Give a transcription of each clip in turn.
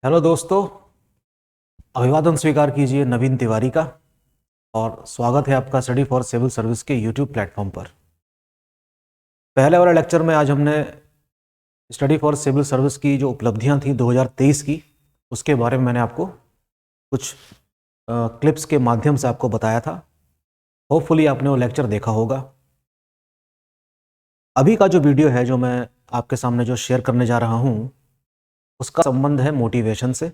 Hello दोस्तों, अभिवादन स्वीकार कीजिए नवीन तिवारी का। और स्वागत है आपका स्टडी फॉर सिविल सर्विस के यूट्यूब प्लेटफॉर्म पर। पहले वाले लेक्चर में आज हमने स्टडी फॉर सिविल सर्विस की जो उपलब्धियां थी 2023 की, उसके बारे में मैंने आपको कुछ क्लिप्स के माध्यम से आपको बताया था। होपफुली आपने वो लेक्चर देखा होगा। अभी का जो वीडियो है जो मैं आपके सामने जो शेयर करने जा रहा हूँ, उसका संबंध है मोटिवेशन से।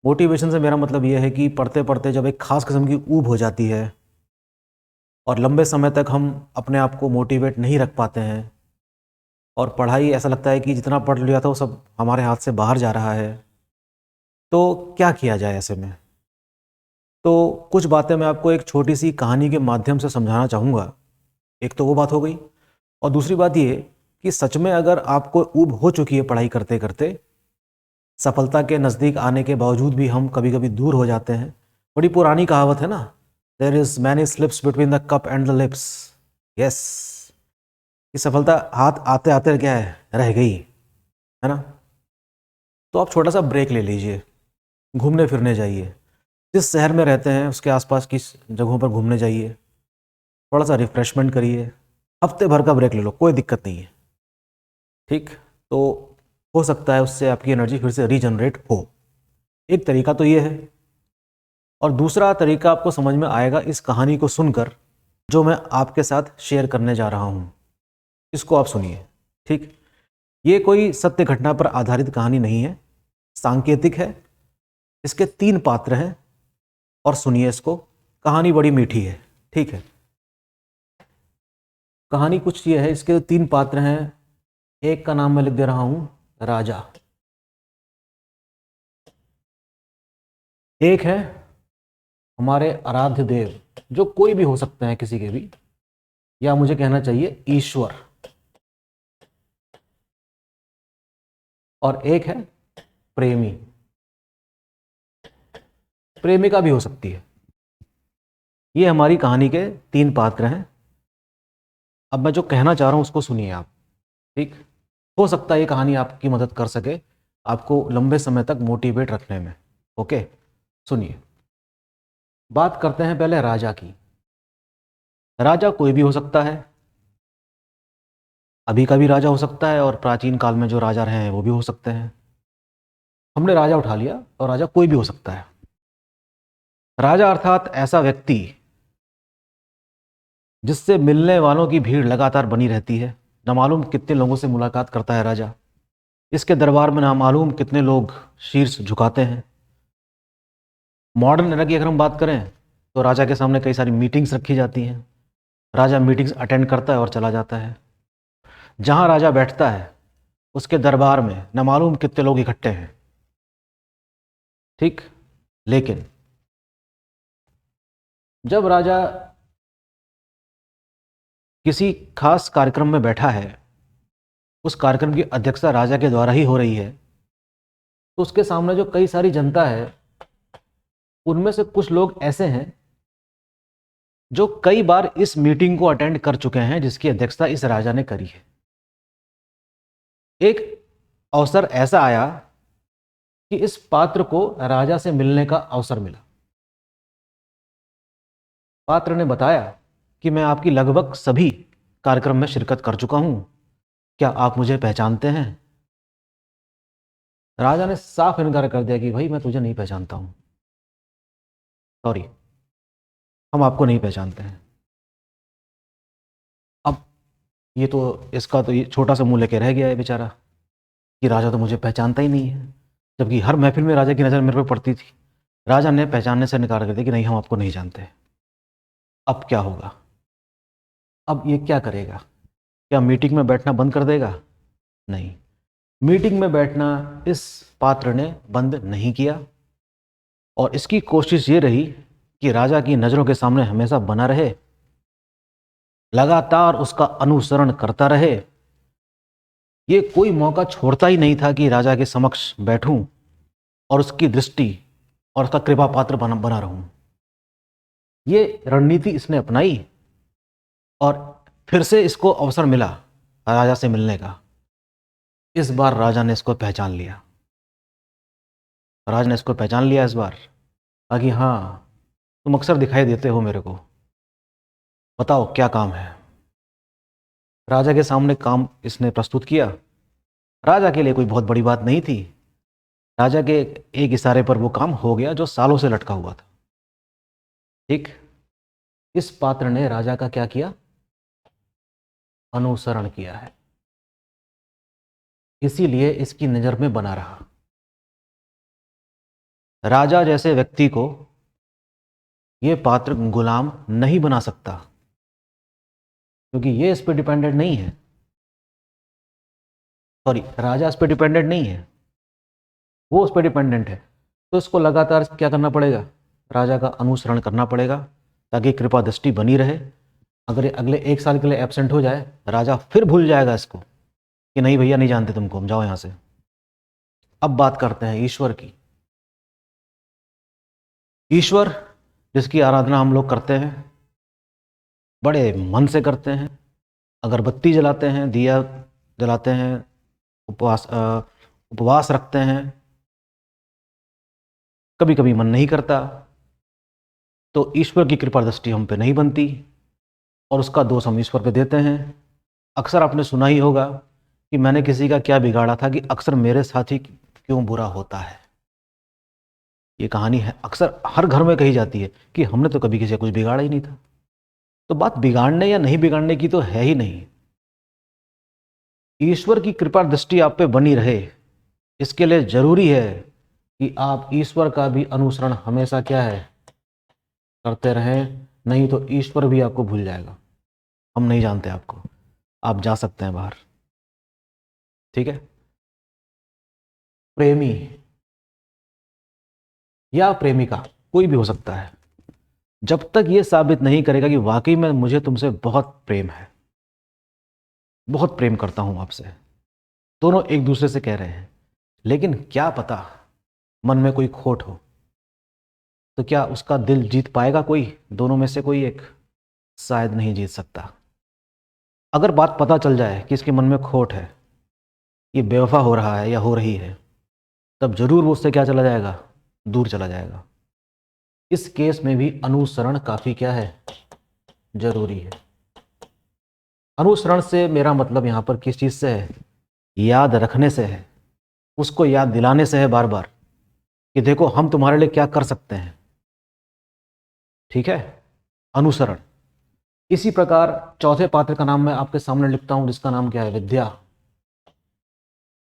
मोटिवेशन से मेरा मतलब यह है कि पढ़ते पढ़ते जब एक खास किस्म की ऊब हो जाती है और लंबे समय तक हम अपने आप को मोटिवेट नहीं रख पाते हैं और पढ़ाई ऐसा लगता है कि जितना पढ़ लिया था वो सब हमारे हाथ से बाहर जा रहा है, तो क्या किया जाए ऐसे में। तो कुछ बातें मैं आपको एक छोटी सी कहानी के माध्यम से समझाना चाहूँगा। एक तो वो बात हो गई, और दूसरी बात ये कि सच में अगर आपको ऊब हो चुकी है पढ़ाई करते करते, सफलता के नज़दीक आने के बावजूद भी हम कभी कभी दूर हो जाते हैं। बड़ी पुरानी कहावत है ना, there is many slips between the cup and the lips. Yes, ये सफलता हाथ आते आते क्या है, रह गई, है ना। तो आप छोटा सा ब्रेक ले लीजिए, घूमने फिरने जाइए। जिस शहर में रहते हैं उसके आसपास की जगहों पर घूमने जाइए, थोड़ा सा रिफ्रेशमेंट करिए। हफ्ते भर का ब्रेक ले लो, कोई दिक्कत नहीं है। ठीक, तो हो सकता है उससे आपकी एनर्जी फिर से रीजनरेट हो। एक तरीका तो ये है, और दूसरा तरीका आपको समझ में आएगा इस कहानी को सुनकर जो मैं आपके साथ शेयर करने जा रहा हूँ। इसको आप सुनिए। ठीक, ये कोई सत्य घटना पर आधारित कहानी नहीं है, सांकेतिक है। इसके 3 पात्र हैं, और सुनिए इसको। कहानी बड़ी मीठी है। ठीक है, कहानी कुछ ये है, इसके 3 पात्र हैं। एक का नाम मैं लिख दे रहा हूं, राजा। एक है हमारे आराध्य देव, जो कोई भी हो सकते हैं, किसी के भी, या मुझे कहना चाहिए ईश्वर। और एक है प्रेमी, प्रेमिका भी हो सकती है। ये हमारी कहानी के 3 पात्र हैं। अब मैं जो कहना चाह रहा हूं उसको सुनिए आप। ठीक, हो सकता है ये कहानी आपकी मदद कर सके, आपको लंबे समय तक मोटिवेट रखने में। ओके, सुनिए। बात करते हैं पहले राजा की। राजा कोई भी हो सकता है, अभी का भी राजा हो सकता है, और प्राचीन काल में जो राजा रहे हैं वो भी हो सकते हैं। हमने राजा उठा लिया, और राजा कोई भी हो सकता है। राजा अर्थात ऐसा व्यक्ति जिससे मिलने वालों की भीड़ लगातार बनी रहती है। न मालूम कितने लोगों से मुलाकात करता है राजा। इसके दरबार में ना मालूम कितने लोग शीर्ष झुकाते हैं। मॉडर्न एरा की अगर हम बात करें तो राजा के सामने कई सारी मीटिंग्स रखी जाती हैं। राजा मीटिंग्स अटेंड करता है और चला जाता है। जहां राजा बैठता है उसके दरबार में न मालूम कितने लोग इकट्ठे हैं। ठीक, लेकिन जब राजा किसी खास कार्यक्रम में बैठा है, उस कार्यक्रम की अध्यक्षता राजा के द्वारा ही हो रही है, तो उसके सामने जो कई सारी जनता है, उनमें से कुछ लोग ऐसे हैं जो कई बार इस मीटिंग को अटेंड कर चुके हैं जिसकी अध्यक्षता इस राजा ने करी है। एक अवसर ऐसा आया कि इस पात्र को राजा से मिलने का अवसर मिला। पात्र ने बताया कि मैं आपकी लगभग सभी कार्यक्रम में शिरकत कर चुका हूं, क्या आप मुझे पहचानते हैं। राजा ने साफ इनकार कर दिया कि भाई मैं तुझे नहीं पहचानता हूं, सॉरी, हम आपको नहीं पहचानते हैं। अब ये तो, इसका तो ये छोटा सा मुंह लेके रह गया है बेचारा कि राजा तो मुझे पहचानता ही नहीं है, जबकि हर महफिल में राजा की नज़र मेरे पे पड़ती थी। राजा ने पहचानने से इनकार कर दिया कि नहीं, हम आपको नहीं जानते। अब क्या होगा? अब ये क्या करेगा? क्या मीटिंग में बैठना बंद कर देगा? नहीं, मीटिंग में बैठना इस पात्र ने बंद नहीं किया, और इसकी कोशिश ये रही कि राजा की नज़रों के सामने हमेशा बना रहे, लगातार उसका अनुसरण करता रहे। ये कोई मौका छोड़ता ही नहीं था कि राजा के समक्ष बैठूं और उसकी दृष्टि और उसका कृपा पात्र बना बना रहूं। ये रणनीति इसने अपनाई, और फिर से इसको अवसर मिला राजा से मिलने का। इस बार राजा ने इसको पहचान लिया। राज ने इसको पहचान लिया इस बार। कहा कि हाँ, तुम अक्सर दिखाई देते हो मेरे को, बताओ क्या काम है। राजा के सामने काम इसने प्रस्तुत किया। राजा के लिए कोई बहुत बड़ी बात नहीं थी। राजा के एक इशारे पर वो काम हो गया जो सालों से लटका हुआ था। ठीक, इस पात्र ने राजा का क्या किया? अनुसरण किया है, इसीलिए इसकी नजर में बना रहा। राजा जैसे व्यक्ति को यह पात्र गुलाम नहीं बना सकता, क्योंकि ये इस पर डिपेंडेंट नहीं है। सॉरी, राजा इस पर डिपेंडेंट नहीं है, वो उस पर डिपेंडेंट है। तो इसको लगातार क्या करना पड़ेगा? राजा का अनुसरण करना पड़ेगा, ताकि कृपा दृष्टि बनी रहे। अगर ये अगले 1 साल के लिए एब्सेंट हो जाए, राजा फिर भूल जाएगा इसको कि नहीं भैया, नहीं जानते तुमको, हम जाओ यहां से। अब बात करते हैं ईश्वर की। ईश्वर जिसकी आराधना हम लोग करते हैं, बड़े मन से करते हैं, अगरबत्ती जलाते हैं, दिया जलाते हैं, उपवास रखते हैं, कभी कभी मन नहीं करता, तो ईश्वर की कृपा दृष्टि हम पे नहीं बनती और उसका दोष हम ईश्वर पे देते हैं। अक्सर आपने सुना ही होगा कि मैंने किसी का क्या बिगाड़ा था कि अक्सर मेरे साथ ही क्यों बुरा होता है। ये कहानी है, अक्सर हर घर में कही जाती है कि हमने तो कभी किसी का कुछ बिगाड़ा ही नहीं था। तो बात बिगाड़ने या नहीं बिगाड़ने की तो है ही नहीं। ईश्वर की कृपा दृष्टि आप पे बनी रहे, इसके लिए जरूरी है कि आप ईश्वर का भी अनुसरण हमेशा क्या है, करते रहें। नहीं तो ईश्वर भी आपको भूल जाएगा। हम नहीं जानते आपको, आप जा सकते हैं बाहर। ठीक है। प्रेमी या प्रेमिका कोई भी हो सकता है, जब तक ये साबित नहीं करेगा कि वाकई में मुझे तुमसे बहुत प्रेम है, बहुत प्रेम करता हूं आपसे, दोनों एक दूसरे से कह रहे हैं, लेकिन क्या पता मन में कोई खोट हो, तो क्या उसका दिल जीत पाएगा कोई? दोनों में से कोई एक? शायद नहीं जीत सकता। अगर बात पता चल जाए कि इसके मन में खोट है, ये बेवफा हो रहा है या हो रही है, तब जरूर वो उससे क्या चला जाएगा, दूर चला जाएगा। इस केस में भी अनुसरण काफी क्या है, जरूरी है। अनुसरण से मेरा मतलब यहां पर किस चीज से है? याद रखने से है, उसको याद दिलाने से है बार बार कि देखो हम तुम्हारे लिए क्या कर सकते हैं। ठीक है, अनुसरण। इसी प्रकार चौथे पात्र का नाम मैं आपके सामने लिखता हूं, जिसका नाम क्या है, विद्या।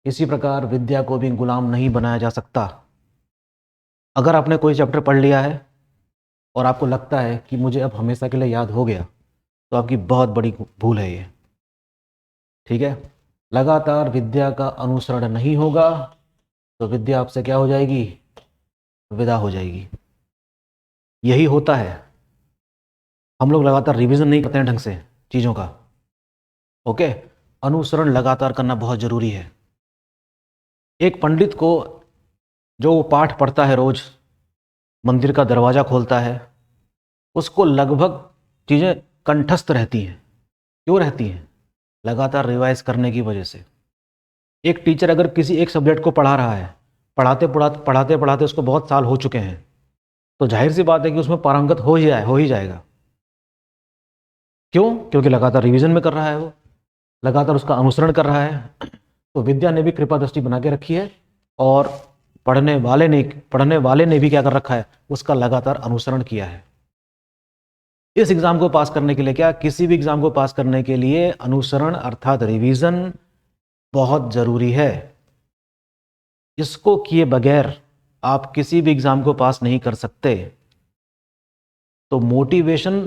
इसी प्रकार विद्या को भी गुलाम नहीं बनाया जा सकता। अगर आपने कोई चैप्टर पढ़ लिया है और आपको लगता है कि मुझे अब हमेशा के लिए याद हो गया, तो आपकी बहुत बड़ी भूल है ये। ठीक है, लगातार विद्या का अनुसरण नहीं होगा तो विद्या आपसे क्या हो जाएगी, विदा हो जाएगी। यही होता है, हम लोग लगातार रिवीजन नहीं करते हैं ढंग से चीज़ों का। ओके, अनुसरण लगातार करना बहुत जरूरी है। एक पंडित को जो वो पाठ पढ़ता है रोज, मंदिर का दरवाजा खोलता है, उसको लगभग चीज़ें कंठस्थ रहती हैं। क्यों रहती हैं? लगातार रिवाइज करने की वजह से। एक टीचर अगर किसी एक सब्जेक्ट को पढ़ा रहा है, पढ़ाते पढ़ाते उसको बहुत साल हो चुके हैं, तो जाहिर सी बात है कि उसमें पारंगत हो ही जाएगा। क्यों? क्योंकि लगातार रिवीजन में कर रहा है, वो लगातार उसका अनुसरण कर रहा है। तो विद्या ने भी कृपा दृष्टि बना के रखी है और पढ़ने वाले ने भी क्या कर रखा है, उसका लगातार अनुसरण किया है। इस एग्जाम को पास करने के लिए क्या, किसी भी एग्जाम को पास करने के लिए अनुसरण अर्थात रिवीजन बहुत जरूरी है। इसको किए बगैर आप किसी भी एग्जाम को पास नहीं कर सकते। तो मोटिवेशन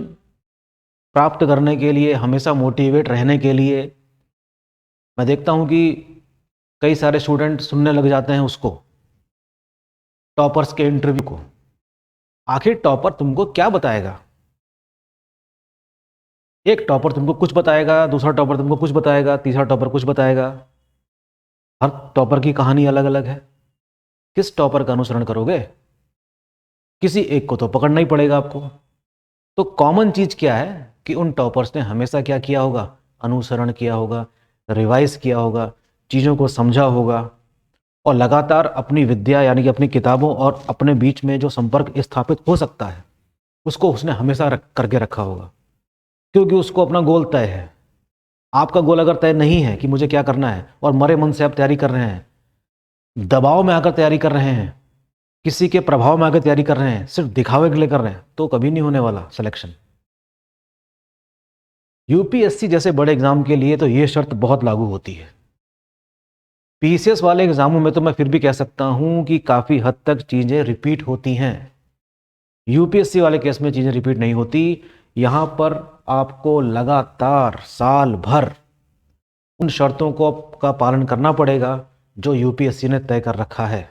प्राप्त करने के लिए, हमेशा मोटिवेट रहने के लिए, मैं देखता हूं कि कई सारे स्टूडेंट सुनने लग जाते हैं उसको, टॉपर्स के इंटरव्यू को। आखिर टॉपर तुमको क्या बताएगा? एक टॉपर तुमको कुछ बताएगा, दूसरा टॉपर तुमको कुछ बताएगा, तीसरा टॉपर कुछ बताएगा। हर टॉपर की कहानी अलग अलग है। किस टॉपर का अनुसरण करोगे? किसी एक को तो पकड़ना ही पड़ेगा आपको। तो कॉमन चीज क्या है कि उन टॉपर्स ने हमेशा क्या किया होगा, अनुसरण किया होगा, रिवाइज किया होगा, चीज़ों को समझा होगा और लगातार अपनी विद्या यानी कि अपनी किताबों और अपने बीच में जो संपर्क स्थापित हो सकता है उसको उसने हमेशा करके रखा होगा, क्योंकि उसको अपना गोल तय है। आपका गोल अगर तय नहीं है कि मुझे क्या करना है और मरे मन से आप तैयारी कर रहे हैं, दबाव में आकर तैयारी कर रहे हैं, किसी के प्रभाव में आकर तैयारी कर रहे हैं, सिर्फ दिखावे के लिए कर रहे हैं, तो कभी नहीं होने वाला सिलेक्शन। यूपीएससी जैसे बड़े एग्जाम के लिए तो ये शर्त बहुत लागू होती है। पीसीएस वाले एग्जामों में तो मैं फिर भी कह सकता हूं कि काफ़ी हद तक चीज़ें रिपीट होती हैं। यूपीएससी वाले केस में चीज़ें रिपीट नहीं होती। यहाँ पर आपको लगातार साल भर उन शर्तों को का पालन करना पड़ेगा जो यूपीएससी ने तय कर रखा है।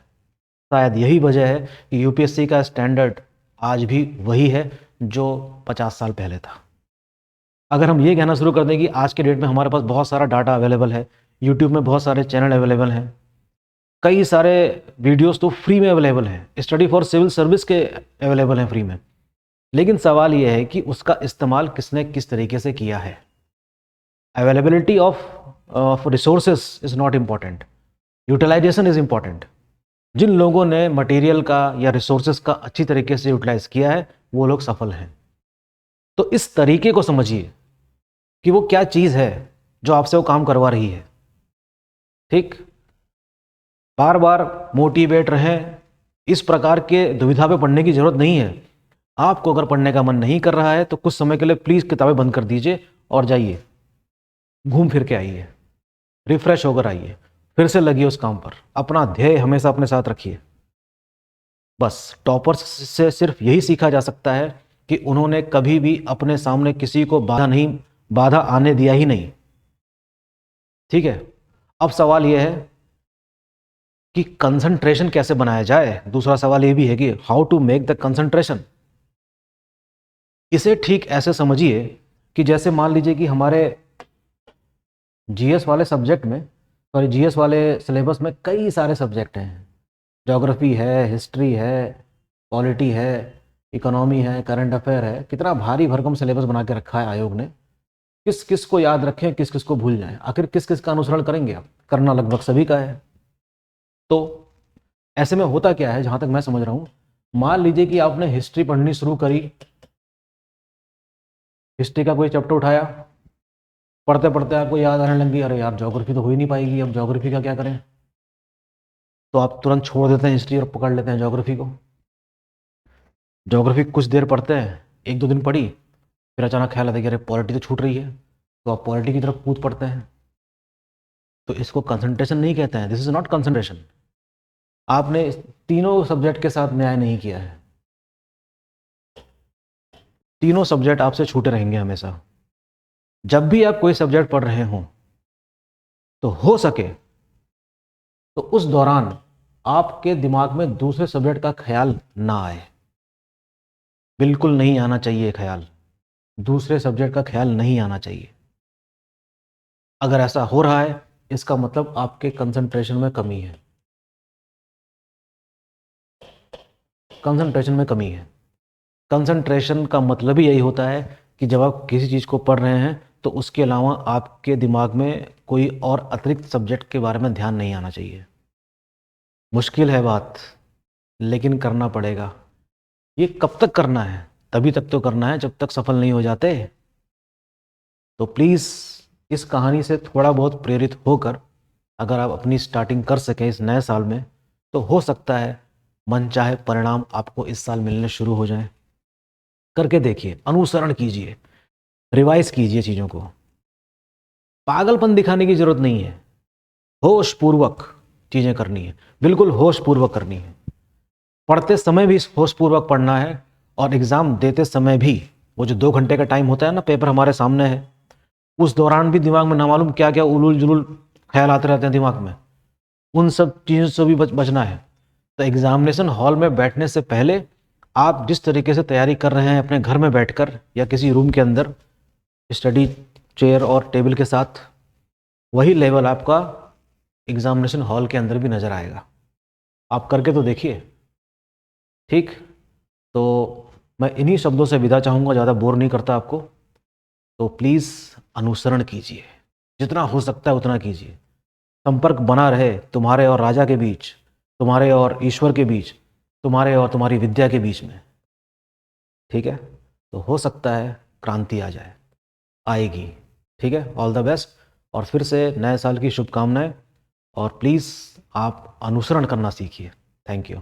शायद यही वजह है कि यूपीएससी का स्टैंडर्ड आज भी वही है जो 50 साल पहले था। अगर हम ये कहना शुरू कर दें कि आज के डेट में हमारे पास बहुत सारा डाटा अवेलेबल है, यूट्यूब में बहुत सारे चैनल अवेलेबल हैं, कई सारे वीडियोस तो फ्री में अवेलेबल हैं, स्टडी फॉर सिविल सर्विस के अवेलेबल हैं फ्री में, लेकिन सवाल यह है कि उसका इस्तेमाल किसने किस तरीके से किया है। Availability of resources is not important, utilization is important. जिन लोगों ने मटेरियल का या रिसोर्सेस का अच्छी तरीके से यूटिलाइज किया है वो लोग सफल हैं। तो इस तरीके को समझिए कि वो क्या चीज़ है जो आपसे वो काम करवा रही है। ठीक, बार बार मोटिवेट रहें, इस प्रकार के दुविधा पे पढ़ने की ज़रूरत नहीं है। आपको अगर पढ़ने का मन नहीं कर रहा है तो कुछ समय के लिए प्लीज़ किताबें बंद कर दीजिए और जाइए, घूम फिर के आइए, रिफ्रेश होकर आइए, फिर से लगिए उस काम पर। अपना ध्येय हमेशा अपने साथ रखिए। बस टॉपर्स से सिर्फ यही सीखा जा सकता है कि उन्होंने कभी भी अपने सामने किसी को बाधा आने दिया ही नहीं। ठीक है, अब सवाल यह है कि कंसंट्रेशन कैसे बनाया जाए। दूसरा सवाल यह भी है कि how to make the concentration. इसे ठीक ऐसे समझिए कि जैसे मान लीजिए कि हमारे जीएस वाले सब्जेक्ट में, सॉरी जीएस वाले सिलेबस में कई सारे सब्जेक्ट हैं। ज्योग्राफी है, हिस्ट्री है, पॉलिटी है, इकोनॉमी है, करंट अफेयर है। कितना भारी भरकम सिलेबस बना के रखा है आयोग ने। किस किस को याद रखें, किस किस को भूल जाएं, आखिर किस किस का अनुसरण करेंगे आप? करना लगभग सभी का है। तो ऐसे में होता क्या है, जहां तक मैं समझ रहा हूं, मान लीजिए कि आपने हिस्ट्री पढ़नी शुरू करी, हिस्ट्री का कोई चैप्टर उठाया, पढ़ते पढ़ते आपको याद आने लगी, अरे यार ज्योग्राफी तो हो ही नहीं पाएगी, अब ज्योग्राफी का क्या करें? तो आप तुरंत छोड़ देते हैं हिस्ट्री और पकड़ लेते हैं ज्योग्राफी को। ज्योग्राफी कुछ देर पढ़ते हैं, एक दो दिन पढ़ी, फिर अचानक ख्याल आता है कि अरे पॉलिटी तो छूट रही है, तो आप पॉलिटी की तरफ कूद पड़ते हैं। तो इसको कंसंट्रेशन नहीं कहते हैं, दिस इज नॉट कंसंट्रेशन। आपने तीनों सब्जेक्ट के साथ न्याय नहीं किया है। तीनों सब्जेक्ट आपसे छूटे रहेंगे हमेशा। जब भी आप कोई सब्जेक्ट पढ़ रहे हों तो हो सके तो उस दौरान आपके दिमाग में दूसरे सब्जेक्ट का ख्याल ना आए। बिल्कुल नहीं आना चाहिए ख्याल, दूसरे सब्जेक्ट का ख्याल नहीं आना चाहिए। अगर ऐसा हो रहा है इसका मतलब आपके कंसंट्रेशन में कमी है। कंसंट्रेशन में कमी है। कंसंट्रेशन का मतलब ही यही होता है कि जब आप किसी चीज़ को पढ़ रहे हैं तो उसके अलावा आपके दिमाग में कोई और अतिरिक्त सब्जेक्ट के बारे में ध्यान नहीं आना चाहिए। मुश्किल है बात, लेकिन करना पड़ेगा। ये कब तक करना है? तभी तक तो करना है जब तक सफल नहीं हो जाते। तो प्लीज़ इस कहानी से थोड़ा बहुत प्रेरित होकर अगर आप अपनी स्टार्टिंग कर सकें इस नए साल में, तो हो सकता है मनचाहे परिणाम आपको इस साल मिलने शुरू हो जाएं। करके देखिए, अनुसरण कीजिए, रिवाइज कीजिए चीज़ों को। पागलपन दिखाने की जरूरत नहीं है, होश पूर्वक चीज़ें करनी है, बिल्कुल होश पूर्वक करनी है। पढ़ते समय भी होश पूर्वक पढ़ना है और एग्ज़ाम देते समय भी। वो जो 2 घंटे का टाइम होता है ना, पेपर हमारे सामने है, उस दौरान भी दिमाग में ना मालूम क्या क्या उलूल जुलूल ख्याल आते रहते हैं दिमाग में। उन सब चीज़ों से भी बचना है। तो एग्जामिनेशन हॉल में बैठने से पहले आप जिस तरीके से तैयारी कर रहे हैं अपने घर में बैठकर या किसी रूम के अंदर स्टडी चेयर और टेबल के साथ, वही लेवल आपका एग्जामिनेशन हॉल के अंदर भी नज़र आएगा। आप करके तो देखिए। ठीक, तो मैं इन्हीं शब्दों से विदा चाहूँगा, ज़्यादा बोर नहीं करता आपको। तो प्लीज़ अनुसरण कीजिए, जितना हो सकता है उतना कीजिए। संपर्क बना रहे तुम्हारे और राजा के बीच, तुम्हारे और ईश्वर के बीच, तुम्हारे और तुम्हारी विद्या के बीच में। ठीक है, तो हो सकता है क्रांति आ जाए, आएगी। ठीक है, ऑल द बेस्ट, और फिर से नए साल की शुभकामनाएं, और प्लीज़ आप अनुसरण करना सीखिए। Thank you.